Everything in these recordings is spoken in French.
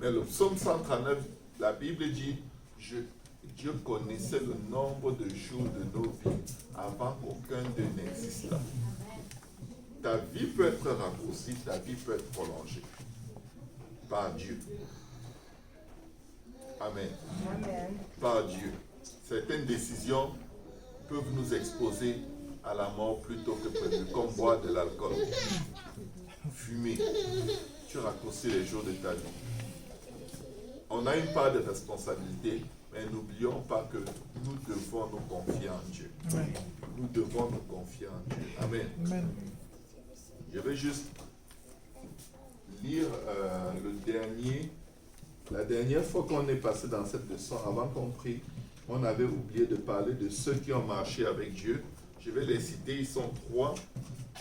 Mais le psaume 139, la Bible dit, Dieu connaissait le nombre de jours de nos vies avant qu'aucun d'eux n'existât. Ta vie peut être raccourcie, ta vie peut être prolongée par Dieu. Amen. Amen. Par Dieu. Certaines décisions peuvent nous exposer à la mort plus tôt que prévu, comme boire de l'alcool, fumer. Tu raccourcis les jours de ta vie. On a une part de responsabilité, mais n'oublions pas que nous devons nous confier en Dieu. Amen. Nous devons nous confier en Dieu. Amen. Amen. Je vais juste lire la dernière fois qu'on est passé dans cette leçon, avant qu'on prie, on avait oublié de parler de ceux qui ont marché avec Dieu. Je vais les citer, ils sont 3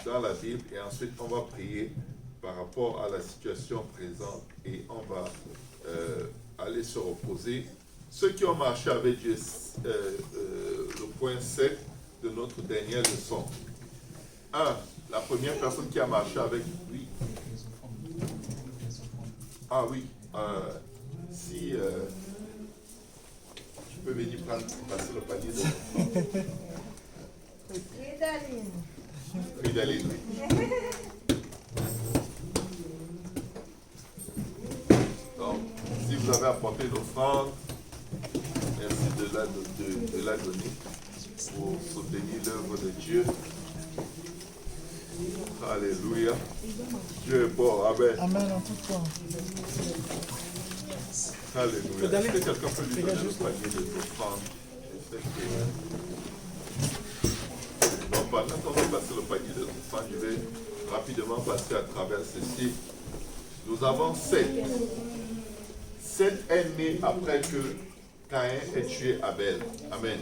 dans la Bible et ensuite on va prier par rapport à la situation présente et on va aller se reposer. Ceux qui ont marché avec Dieu, le point 7 de notre dernière leçon. 1. La première personne qui a marché avec lui. Ah oui. Si tu peux venir passer le panier de Fridaline. Fridaline, oui. Donc, si vous avez apporté l'offrande, merci de la donner pour soutenir l'œuvre de Dieu. Alléluia. Dieu est bon. Amen. Amen en tout temps. Alléluia. Est-ce que quelqu'un peut lui donner le panier de l'offrande? Donc, pendant qu'on va passer le panier de l'offrande, je vais rapidement passer à travers ceci. Nous avons 7. 7 est né après que Caïn ait tué Abel. Amen.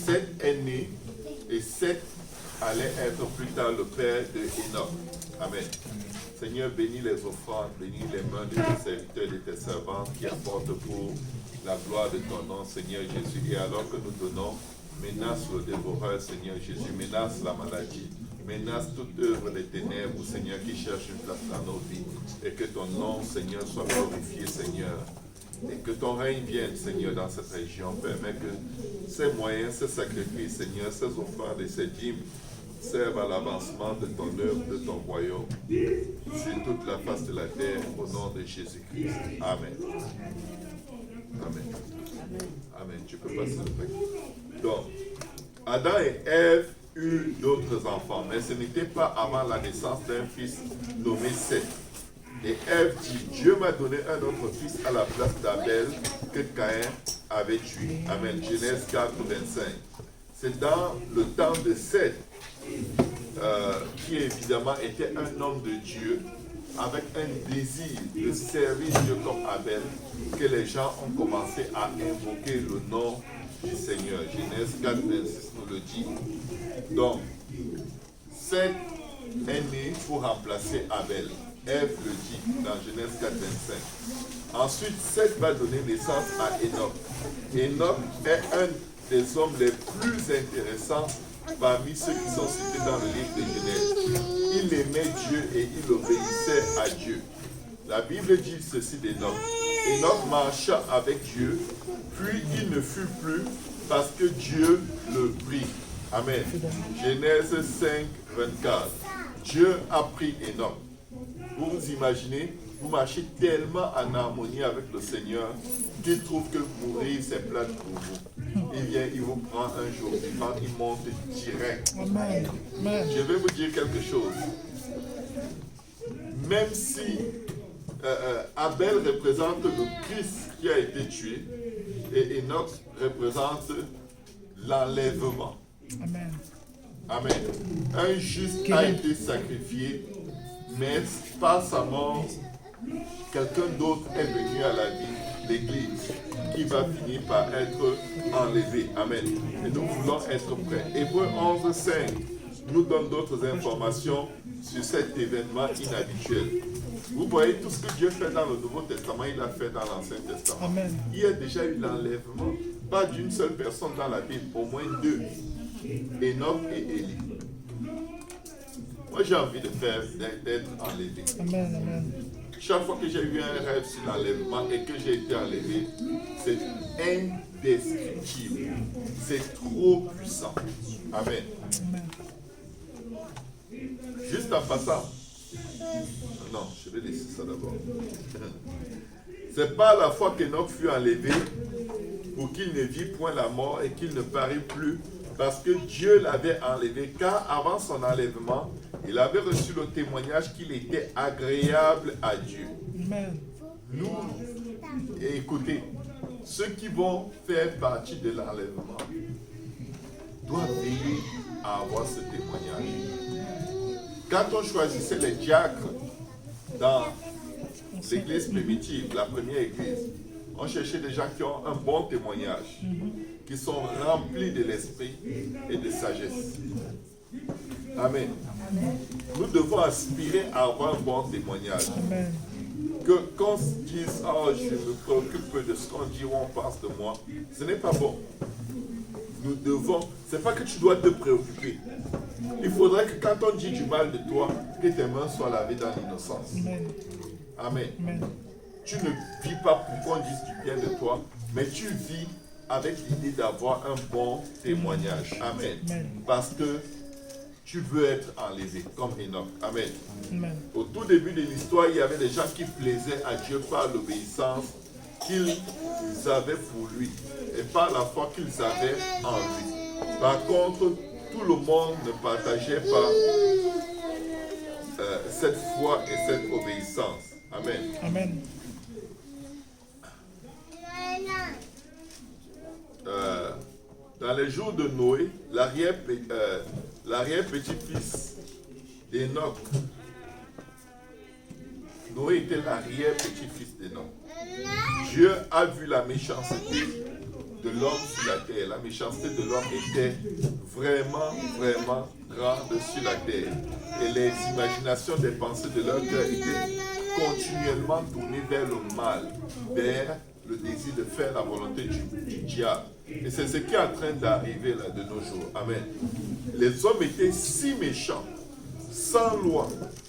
7 est né et 7 allait être plus tard le père de Enoch. Amen. Seigneur, bénis les offrandes, bénis les mains de tes serviteurs et de tes servantes qui apportent pour la gloire de ton nom, Seigneur Jésus. Et alors que nous donnons, menace le dévoreur, Seigneur Jésus, menace la maladie, menace toute œuvre des ténèbres, Seigneur, qui cherche une place dans nos vies. Et que ton nom, Seigneur, soit glorifié, Seigneur. Et que ton règne vienne, Seigneur, dans cette région. Permets que ces moyens, ces sacrifices, Seigneur, ces offrandes et ces dîmes servent à l'avancement de ton œuvre, de ton royaume, sur toute la face de la terre, au nom de Jésus-Christ. Amen. Amen. Amen. Tu peux passer le paquet. Donc, Adam et Ève eurent d'autres enfants, mais ce n'était pas avant la naissance d'un fils nommé Seth. Et Ève dit, Dieu m'a donné un autre fils à la place d'Abel que Caïn avait tué. Amen. Genèse 4, 25. C'est dans le temps de Seth, qui évidemment était un homme de Dieu, avec un désir de servir Dieu comme Abel, que les gens ont commencé à invoquer le nom du Seigneur. Genèse 4, 26 nous le dit. Donc, Seth est né pour remplacer Abel. Ève le dit dans Genèse 4, 25. Ensuite, Seth va donner naissance à Enoch. Enoch est un des hommes les plus intéressants parmi ceux qui sont cités dans le livre de Genèse. Il aimait Dieu et il obéissait à Dieu. La Bible dit ceci d'Enoch. Enoch marcha avec Dieu, puis il ne fut plus parce que Dieu le prit. Amen. Genèse 5, 24. Dieu a pris Enoch. Vous vous imaginez, vous marchez tellement en harmonie avec le Seigneur qu'il trouve que mourir c'est plat pour vous. Il vient, il vous prend un jour vivant, il monte direct. Amen. Amen. Je vais vous dire quelque chose. Même si Abel représente le Christ qui a été tué et Enoch représente l'enlèvement. Amen. Amen. Un juste a été sacrifié, mais par sa mort, quelqu'un d'autre est venu à la vie, l'Église, qui va finir par être enlevé. Amen. Et nous voulons être prêts. Hébreux 11, 5 nous donne d'autres informations sur cet événement inhabituel. Vous voyez tout ce que Dieu fait dans le Nouveau Testament, il a fait dans l'Ancien Testament. Amen. Il y a déjà eu l'enlèvement, pas d'une seule personne dans la Bible, au moins 2. Enoch et Élie. Moi j'ai envie d'être enlevé. Amen. Amen. chaque fois que j'ai eu un rêve sur l'enlèvement et que j'ai été enlevé, c'est indescriptible. C'est trop puissant. Amen. Amen. Juste en passant. Non, je vais laisser ça d'abord. C'est pas la fois qu'Enoch fut enlevé pour qu'il ne vit point la mort et qu'il ne parut plus, parce que Dieu l'avait enlevé, car avant son enlèvement, il avait reçu le témoignage qu'il était agréable à Dieu. Amen. Nous, et écoutez, ceux qui vont faire partie de l'enlèvement doivent veiller à avoir ce témoignage. Quand on choisissait les diacres dans l'église primitive, la première église, on cherchait des gens qui ont un bon témoignage, qui sont remplis de l'esprit et de sagesse. Amen. Nous devons aspirer à avoir un bon témoignage. Amen. Que qu'on se dise, oh, je me préoccupe de ce qu'on dit ou on pense de moi, ce n'est pas bon. Nous devons, c'est pas que tu dois te préoccuper. Il faudrait que quand on dit du mal de toi, que tes mains soient lavées dans l'innocence. Amen. Amen. Amen. Tu ne vis pas pour qu'on dise du bien de toi, mais tu vis avec l'idée d'avoir un bon témoignage. Amen. Amen. Parce que tu veux être enlevé, comme Enoch. Amen. Amen. Au tout début de l'histoire, il y avait des gens qui plaisaient à Dieu par l'obéissance qu'ils avaient pour lui et par la foi qu'ils avaient en lui. Par contre, tout le monde ne partageait pas cette foi et cette obéissance. Amen. Amen. Dans les jours de Noé, l'arrière-petit-fils d'Enoch, Noé était l'arrière-petit-fils d'Enoch. Dieu a vu la méchanceté de l'homme sur la terre. La méchanceté de l'homme était vraiment, vraiment grande sur la terre. Et les imaginations des pensées de leur cœur étaient continuellement tournées vers le mal, vers le désir de faire la volonté du diable. Et c'est ce qui est en train d'arriver là de nos jours. Amen. Les hommes étaient si méchants, sans loi,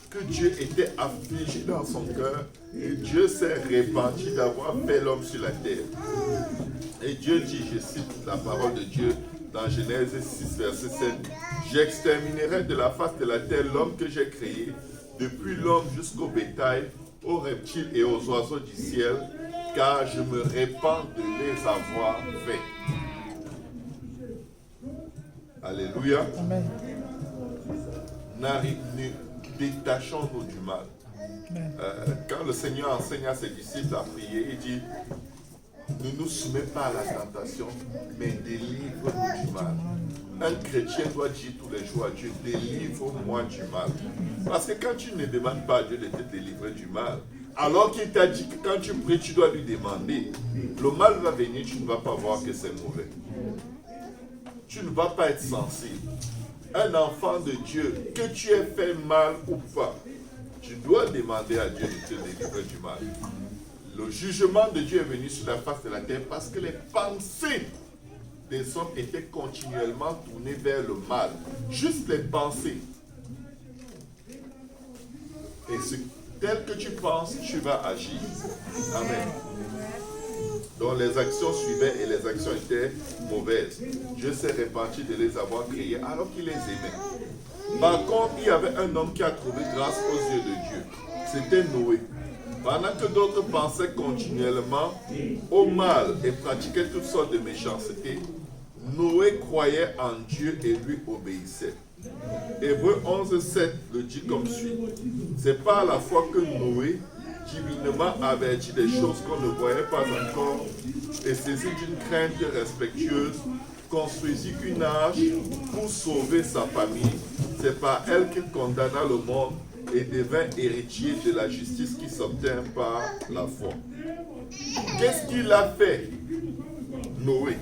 que Dieu était affligé dans son cœur et Dieu s'est repenti d'avoir fait l'homme sur la terre. Et Dieu dit, je cite la parole de Dieu dans Genèse 6, verset 7, « J'exterminerai de la face de la terre l'homme que j'ai créé, depuis l'homme jusqu'au bétail, aux reptiles et aux oiseaux du ciel, car je me répands de les avoir faits. » Alléluia. Amen. Détachons-nous du mal. Amen. Quand le Seigneur enseigne à ses disciples à prier, il dit, ne nous soumets pas à la tentation, mais délivre-nous du mal. Un chrétien doit dire tous les jours à Dieu, délivre-moi du mal. Parce que quand tu ne demandes pas à Dieu de te délivrer du mal, alors qu'il t'a dit que quand tu pries, tu dois lui demander, le mal va venir, tu ne vas pas voir que c'est mauvais. Tu ne vas pas être sensible. Un enfant de Dieu, que tu aies fait mal ou pas, tu dois demander à Dieu de te délivrer du mal. Le jugement de Dieu est venu sur la face de la terre parce que les pensées des hommes étaient continuellement tournées vers le mal. Juste les pensées. Et tel que tu penses, tu vas agir. Amen. Donc les actions suivaient et les actions étaient mauvaises. Dieu s'est repenti de les avoir créées alors qu'il les aimait. Par contre, il y avait un homme qui a trouvé grâce aux yeux de Dieu. C'était Noé. Pendant que d'autres pensaient continuellement au mal et pratiquaient toutes sortes de méchanceté, Noé croyait en Dieu et lui obéissait. Hébreux 11:7 le dit comme suit. C'est par la foi que Noé, divinement averti des choses qu'on ne voyait pas encore, et saisi d'une crainte respectueuse, construisit une arche pour sauver sa famille. C'est par elle qu'il condamna le monde et devint héritier de la justice qui s'obtient par la foi. Qu'est-ce qu'il a fait, Noé?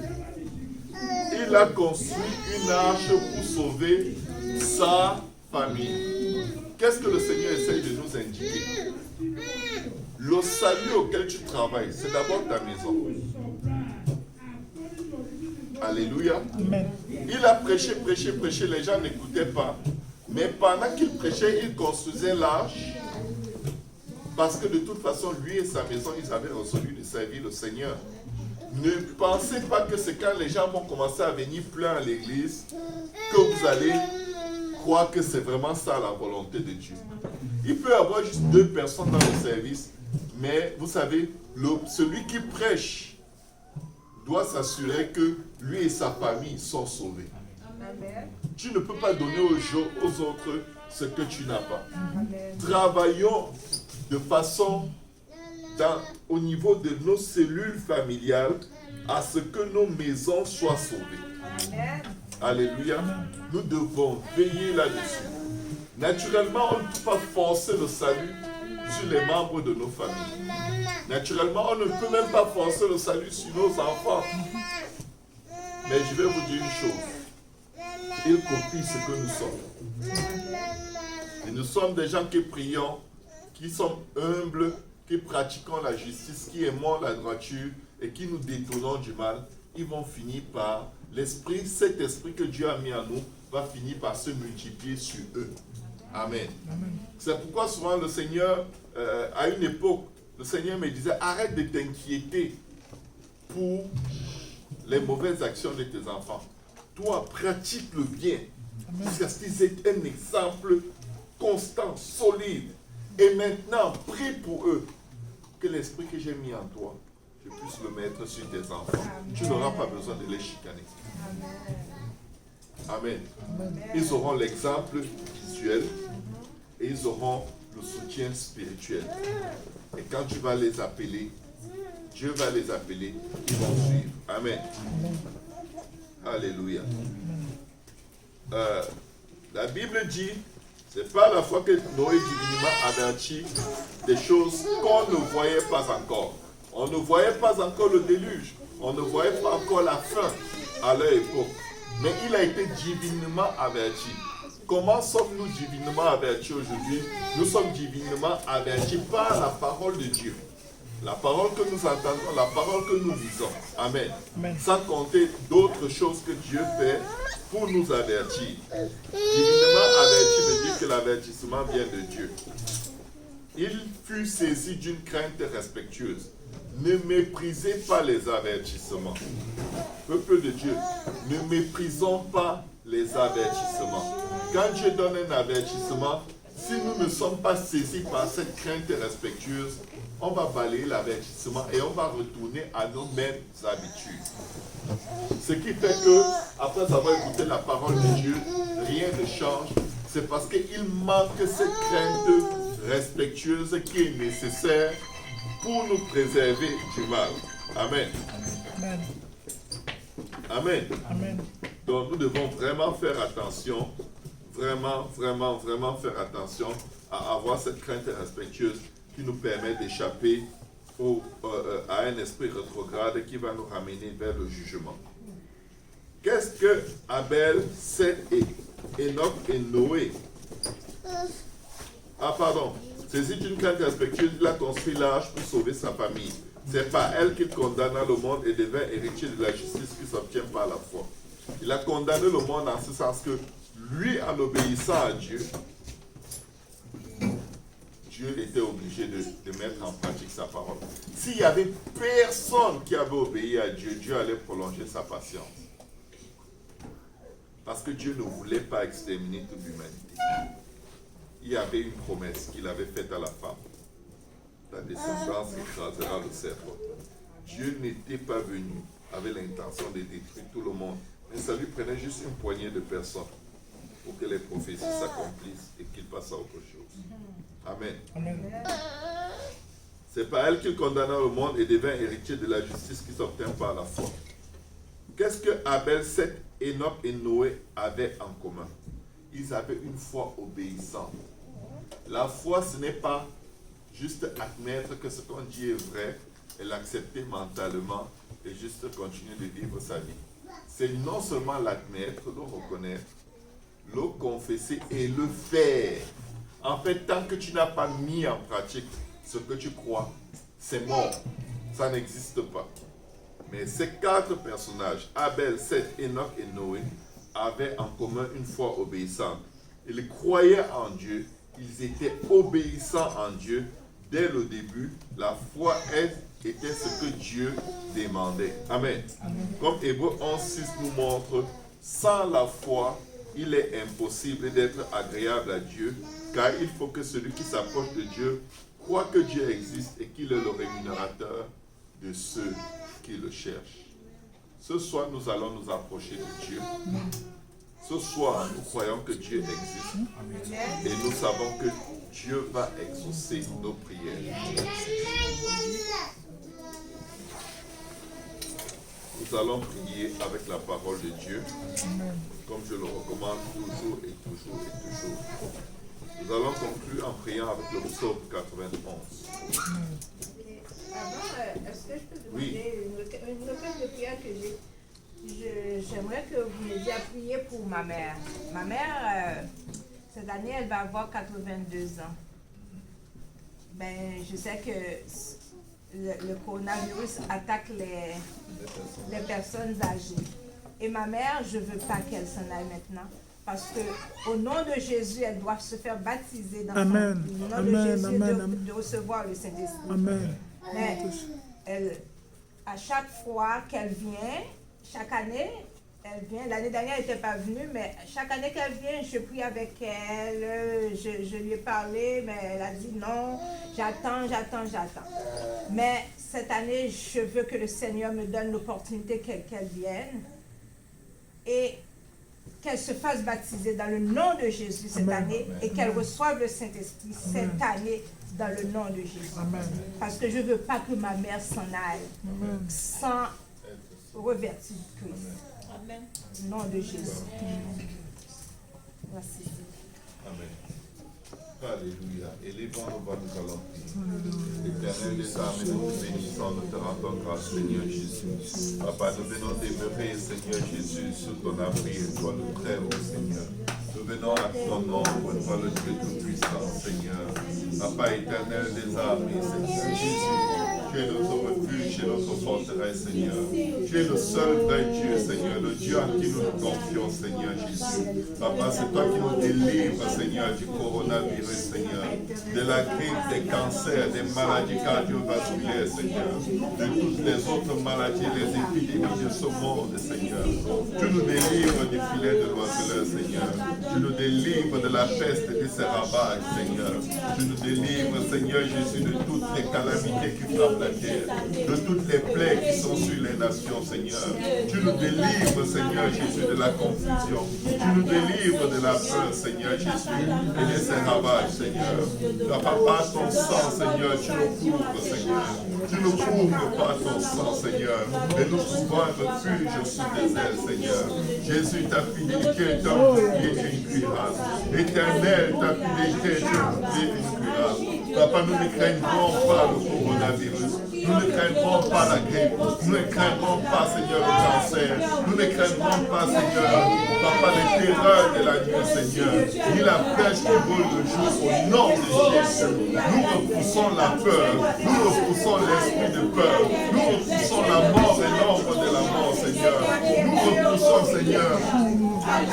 Il a construit une arche pour sauver sa famille. Qu'est-ce que le Seigneur essaye de nous indiquer? Le salut auquel tu travailles, c'est d'abord ta maison. Alléluia. Amen. Il a prêché, les gens n'écoutaient pas. Mais pendant qu'il prêchait, il construisait l'arche Parce que de toute façon, lui et sa maison, ils avaient résolu de servir le Seigneur. Ne pensez pas que c'est quand les gens vont commencer à venir plein à l'église que vous allez croire que c'est vraiment ça la volonté de Dieu. Il peut y avoir juste 2 personnes dans le service, mais vous savez, celui qui prêche doit s'assurer que lui et sa famille sont sauvés. Amen. Tu ne peux pas donner aux autres ce que tu n'as pas. Amen. Travaillons de façon, au niveau de nos cellules familiales, à ce que nos maisons soient sauvées. Amen. Alléluia. Nous devons veiller là-dessus. Naturellement, on ne peut pas forcer le salut sur les membres de nos familles. Naturellement, on ne peut même pas forcer le salut sur nos enfants. Mais je vais vous dire une chose. Ils copient ce que nous sommes. Et nous sommes des gens qui prions, qui sommes humbles, qui pratiquons la justice, qui aimons la droiture et qui nous détournons du mal. Ils vont finir par cet esprit que Dieu a mis en nous va finir par se multiplier sur eux. Amen. Amen. C'est pourquoi souvent le Seigneur, à une époque, le Seigneur me disait, arrête de t'inquiéter pour les mauvaises actions de tes enfants. Toi, pratique le bien. Jusqu'à ce qu'ils aient un exemple constant, solide. Et maintenant, prie pour eux. Que l'esprit que j'ai mis en toi, je puisse le mettre sur tes enfants. Amen. Tu n'auras pas besoin de les chicaner. Amen. Amen. Ils auront l'exemple visuel et ils auront le soutien spirituel. Et quand tu vas les appeler, Dieu va les appeler, ils vont suivre. Amen. Alléluia. La Bible dit, c'est pas la fois que Noé divinement avertit des choses qu'on ne voyait pas encore. On ne voyait pas encore le déluge. On ne voyait pas encore la fin à leur époque. Mais il a été divinement averti. Comment sommes-nous divinement avertis aujourd'hui? Nous sommes divinement avertis par la parole de Dieu. La parole que nous entendons, la parole que nous lisons. Amen. Amen. Sans compter d'autres choses que Dieu fait pour nous avertir. Divinement averti veut dire que l'avertissement vient de Dieu. Il fut saisi d'une crainte respectueuse. Ne méprisez pas les avertissements. Peuple de Dieu, ne méprisons pas les avertissements. Quand Dieu donne un avertissement, si nous ne sommes pas saisis par cette crainte respectueuse, on va balayer l'avertissement et on va retourner à nos mêmes habitudes. Ce qui fait que, après avoir écouté la parole de Dieu, rien ne change. C'est parce qu'il manque cette crainte respectueuse qui est nécessaire pour nous préserver du mal. Amen. Amen. Amen. Amen. Donc nous devons vraiment faire attention, vraiment faire attention à avoir cette crainte respectueuse qui nous permet d'échapper à un esprit rétrograde qui va nous ramener vers le jugement. Qu'est-ce que Abel, Seth et Enoch et Noé? Ah pardon, saisi d'une crainte respectueuse, il a construit l'arche pour sauver sa famille. C'est par elle qu'il condamna le monde et devint héritier de la justice qui s'obtient par la foi. Il a condamné le monde en ce sens que lui, en obéissant à Dieu, Dieu était obligé de mettre en pratique sa parole. S'il n'y avait personne qui avait obéi à Dieu, Dieu allait prolonger sa patience. Parce que Dieu ne voulait pas exterminer toute l'humanité. Il y avait une promesse qu'il avait faite à la femme. Ta descendance écrasera le serpent. Dieu n'était pas venu avec l'intention de détruire tout le monde. Mais ça lui prenait juste une poignée de personnes pour que les prophéties s'accomplissent et qu'il passe à autre chose. Amen. Amen. C'est par elle qu'il condamna le monde et devint héritier de la justice qui s'obtient par la foi. Qu'est-ce que Abel, Seth, Enoch et Noé avaient en commun? Ils avaient une foi obéissante. La foi, ce n'est pas juste admettre que ce qu'on dit est vrai et l'accepter mentalement et juste continuer de vivre sa vie. C'est non seulement l'admettre, le reconnaître, le confesser et le faire. En fait, tant que tu n'as pas mis en pratique ce que tu crois, c'est mort. Ça n'existe pas. Mais ces 4 personnages, Abel, Seth, Enoch et Noé, avaient en commun une foi obéissante. Ils croyaient en Dieu, ils étaient obéissants en Dieu dès le début, la foi était ce que Dieu demandait. Amen. Comme Hébreux 11:6 nous montre, sans la foi, il est impossible d'être agréable à Dieu, car il faut que celui qui s'approche de Dieu croit que Dieu existe et qu'il est le rémunérateur de ceux qui le cherchent. Ce soir, nous allons nous approcher de Dieu. Ce soir, nous croyons que Dieu existe et nous savons que Dieu va exaucer nos prières. Nous allons prier avec la parole de Dieu, comme je le recommande toujours et toujours et toujours. Nous allons conclure en priant avec le psaume 91. Avant, est-ce que je peux demander une requête de prière que j'ai? J'aimerais que vous m'aidiez à prier pour ma mère. Ma mère, cette année, elle va avoir 82 ans. Ben, je sais que le coronavirus attaque les personnes âgées. Et ma mère, je ne veux pas qu'elle s'en aille maintenant. Parce qu'au nom de Jésus, elle doit se faire baptiser dans Amen. son nom Amen. de Jésus, Amen. de recevoir le Saint-Esprit. Amen. Mais à chaque fois qu'elle vient, chaque année, elle vient. L'année dernière, elle n'était pas venue, mais chaque année qu'elle vient, je prie avec elle. Je lui ai parlé, mais elle a dit non, j'attends. Mais cette année, je veux que le Seigneur me donne l'opportunité qu'elle vienne et qu'elle se fasse baptiser dans le nom de Jésus cette année et qu'elle reçoive le Saint-Esprit cette année dans le nom de Jésus. Amen. Parce que je ne veux pas que ma mère s'en aille sans revêtir de Christ. Amen. Au nom de Jésus. Merci. Amen. Alléluia. Élevons nos voix, nous allons prier. Éternel des armées, nous te bénissons, nous te rendons grâce, Seigneur Jésus. Papa, nous venons demeurer, Seigneur Jésus, sous ton abri, toi le très haut, Seigneur. Nous venons à ton nom, toi le Dieu tout-puissant, Seigneur. Papa éternel des armées, Seigneur Jésus. Tu es notre refuge, tu es notre forteresse, Seigneur. Tu es le seul vrai Dieu, Seigneur, le Dieu en qui nous nous confions, Seigneur Jésus. Papa, c'est toi qui nous délivres, Seigneur, du coronavirus, Seigneur, de la grippe, des cancers, des maladies cardiovasculaires, Seigneur, de toutes les autres maladies, les épidémies de ce monde, Seigneur. Tu nous délivres du filet de l'oiseleur, Seigneur. Tu nous délivres de la peste et de ses ravages, Seigneur. Tu nous délivres, Seigneur Jésus, de toutes les calamités qui frappent la terre, de toutes les plaies qui sont sur les nations, Seigneur. Tu nous délivres, Seigneur Jésus, de la confusion. Tu nous délivres de la peur, Seigneur Jésus, et de ses ravages, Seigneur. Papa, par ton sang, Seigneur, tu nous couvres, Seigneur. Tu nous couvres par ton sang, Seigneur. Et nous trouvons un refuge sous tes ailes, Seigneur. Jésus, ta fidélité est un bouclier incurable. Éternel, ta fidélité est un bouclier incurable. Papa, nous ne craignons pas le coronavirus. Nous ne craignons pas la grippe. Nous ne craignons pas, Seigneur, le cancer. Nous ne craignons pas, Seigneur, Papa, les terreurs de la nuit, Seigneur. Ni la flèche qui vole le jour. Au nom de Jésus, nous repoussons la peur. Nous repoussons l'esprit de peur. Nous repoussons la mort et l'ombre de la mort, Seigneur. Nous repoussons, Seigneur,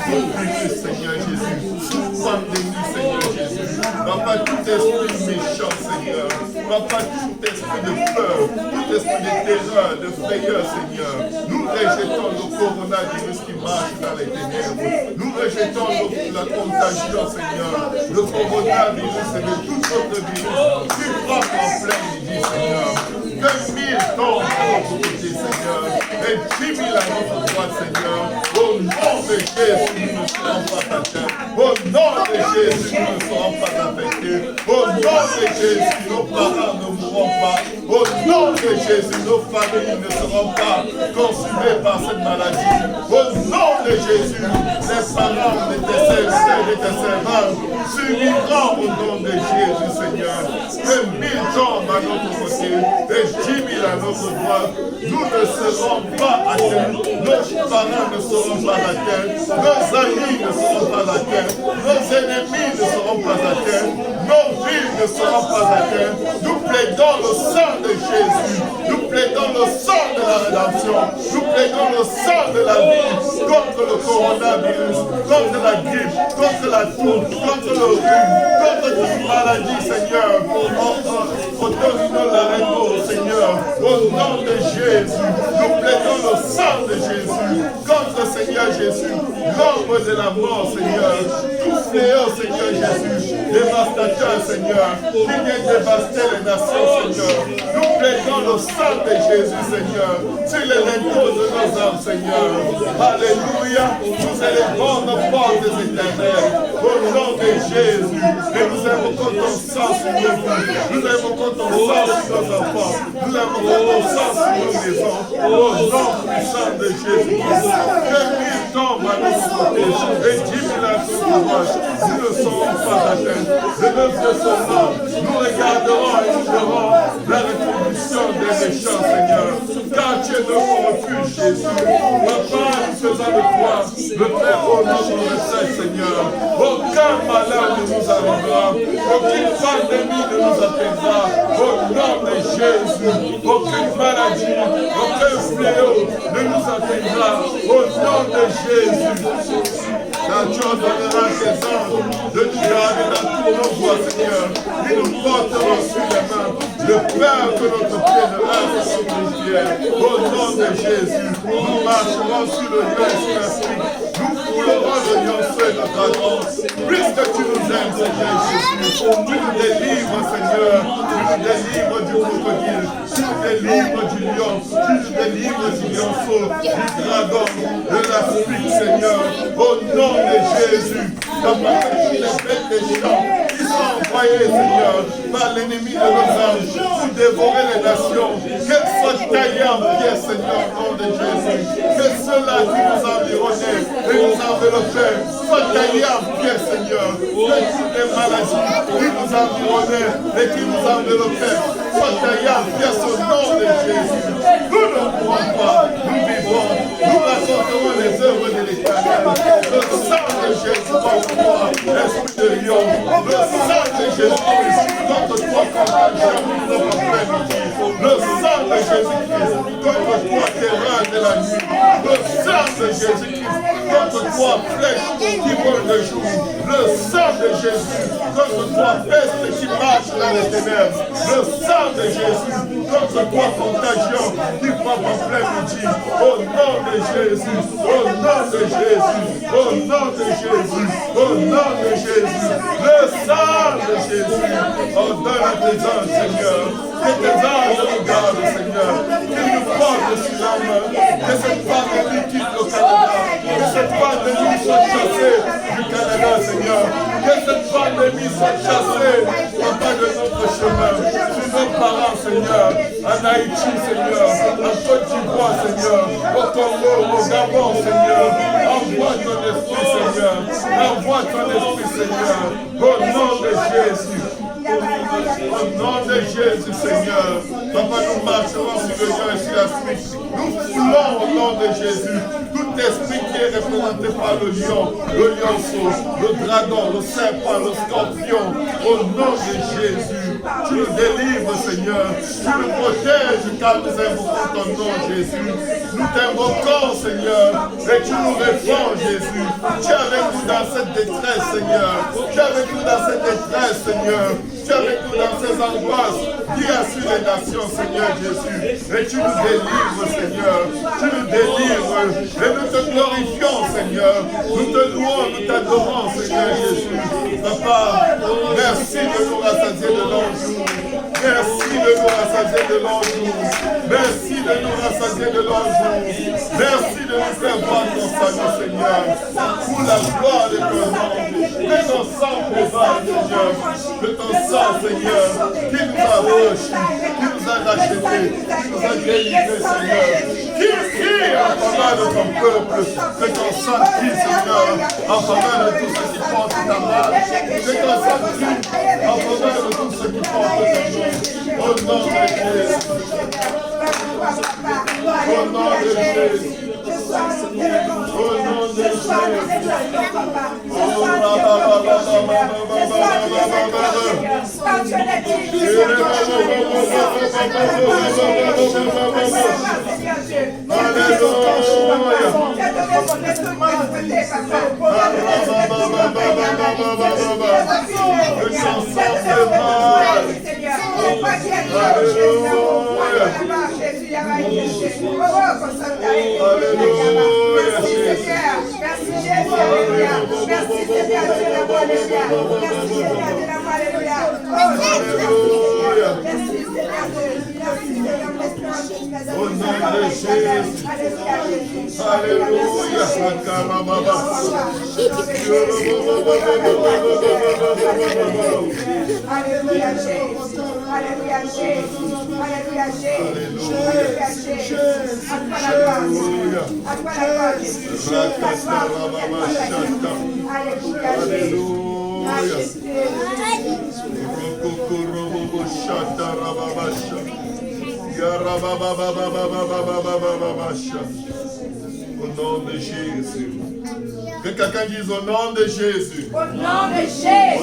tout virus, Seigneur Jésus. Toute pandémie, Seigneur Jésus. Papa, tout esprit méchant, Seigneur. Papa, tout esprit de peur, tout esprit de terreur, de frayeur, Seigneur. Nous rejetons le coronavirus qui marche dans les ténèbres. Nous rejetons la contagion, Seigneur. Le coronavirus et de tout autre virus qui frappe en pleine vie, Seigneur. Que 1000 tombent à notre côté, Seigneur. Et 10 000 à notre droite, Seigneur. Au nom de Jésus, nous ne serons pas atteints. Au nom de Jésus, nous ne serons pas affectés. Au nom de Jésus, nos parents ne mourront pas. Au nom de Jésus, nos familles ne seront pas consumées par cette maladie. Au nom de Jésus, les parents de tes serviteurs et de tes servantes survivront au nom de Jésus, Seigneur. Que 1000 tombent à notre côté et 10 000 à notre droite. Nous ne serons pas atteints. Nos parents ne seront pas atteints. Nos amis ne seront pas atteints. Nos ennemis ne seront pas atteints. Nos villes ne seront pas atteintes. Nous plaidons le sang de Jésus. Nous plaidons le sang de la rédemption. Nous plaidons le sang de la vie contre le coronavirus, contre la grippe, contre la toux, contre le rhume, contre toute maladie, Seigneur. Otorino Seigneur, au nom de Jésus, nous plaidons le sang de Jésus contre Seigneur Jésus, l'ombre de la mort, Seigneur, tout fléau, Seigneur Jésus, dévastateur, Seigneur, qui vient dévaster les nations, Seigneur. Nous plaidons le sang de Jésus, Seigneur, sur les linteaux de nos âmes, Seigneur. Alléluia, nous élevons nos portes éternelles au nom de Jésus, et nous invoquons ton sang sur nos vies, nous invoquons ton sang sur nos enfants, nous invoquons ton sang sur nos maisons, au nom puissant de Jésus. Que lui tombe à notre côté et 10 000 à son courage, nous ne serons pas atteints. De l'œuvre de son nom, nous regarderons et nous verrons la rétribution des méchants, Seigneur. Car tu es notre refuge, Jésus. Papa, nous faisons de toi le Père au nom de notre Seigneur. Aucun malheur ne nous arrivera, aucune pandémie ne nous atteindra. Au nom de Jésus, aucune maladie, aucun fléau ne nous atteindra. Au nom de Jésus. Car tu ordonneras tes anges de nous garder dans tous nos voies, Seigneur. Ils nous porteront sur les mains. Le Père que notre pied ne reste sur les pieds. Au nom de Jésus, nous marcherons sur le lieu spécifique. Nous foulerons le lionceau et le dragon. Puisque tu nous aimes, Seigneur Jésus, tu nous délivres, Seigneur. Tu nous délivres du crocodile. Tu nous délivres du lion. Tu nous délivres du lionceau, du dragon, de l'Afrique, Seigneur. Au nom de Jésus, comme les bêtes des champs qui sont envoyées, Seigneur, par l'ennemi de nos âmes pour dévorer les nations, qu'elles soient taillées en pièces, Seigneur, au nom de Jésus. Que ceux-là qui nous environnaient et nous enveloppaient soient taillés en pièces, Seigneur. Que toutes les maladies qui nous environnaient et qui nous enveloppaient soient taillées en pièces au nom de Jésus. Nous ne mourrons pas, nous vivons, nous raconterons les œuvres de l'Éternel. Le sang de Jésus contre toi, esprit de lion. Le sang de Jésus contre toi, contagion de notre après-midi. Le sang de Jésus-Christ contre toi, terreur de la nuit. Le sang de Jésus-Christ contre toi, flèche qui vole le jour. Le sang de Jésus contre toi, peste qui marche dans les ténèbres. Le sang de Jésus contre toi, contagion qui frappe en plein midi. Au nom de Jésus, au nom de Jésus, au nom de Jésus, au nom de Jésus, le sang de Jésus, ordonne à tes anges, Seigneur, que tes anges nous gardent, Seigneur, qu'ils nous portent sur la main, que cette pandémie quitte le Canada, que cette pandémie soit chassée du Canada, Seigneur, que cette pandémie soit chassée en bas de notre chemin, sur nos parents, Seigneur, en Haïti, Seigneur, en Côte d'Ivoire, Seigneur, au Congo, au Gabon, Seigneur, envoie ton esprit, Seigneur, envoie ton esprit, Seigneur, au nom de Jésus. Au nom de Jésus, Seigneur, Papa, nous marcherons sur le lion et sur la suite. Nous foulons au nom de Jésus tout esprit qui est représenté par le lion, le lionceau, le dragon, le serpent, le scorpion. Au nom de Jésus, tu nous délivres, Seigneur. Tu nous protèges car nous invoquons ton nom, Jésus. Nous t'invoquons, Seigneur, et tu nous réponds, Jésus. Tu es avec nous dans cette détresse, Seigneur. Tu es avec nous dans cette détresse, Seigneur. Tu es avec nous dans ces angoisses qui assurent les nations, Seigneur Jésus. Et tu nous délivres, Seigneur. Tu nous délivres. Et nous te glorifions, Seigneur. Nous te louons, nous t'adorons, Seigneur Jésus. Papa, merci de nous rassasier de l'enjour. Merci de nous rassasier de l'enjour. Merci de nous rassasier de l'enjour. Merci de nous faire voir ton salut, Seigneur. Pour la gloire de ton nom. Que ton sang prévale, Seigneur. Que ton sang, Seigneur, qui nous a reçus, qui nous a rachetés, qui nous a délivrés, Seigneur. Qui crie en faveur de ton peuple. Que ton sang crie, Seigneur, en faveur de tous ceux qui portent ta main. Que ton sang crie en faveur de tous ceux qui portent ta main. Au nom de Jésus. Au nom de Jésus. Au nom de Jésus. Au nom de Jésus. Que quelqu'un dise au nom de Jésus. Au nom de Jésus.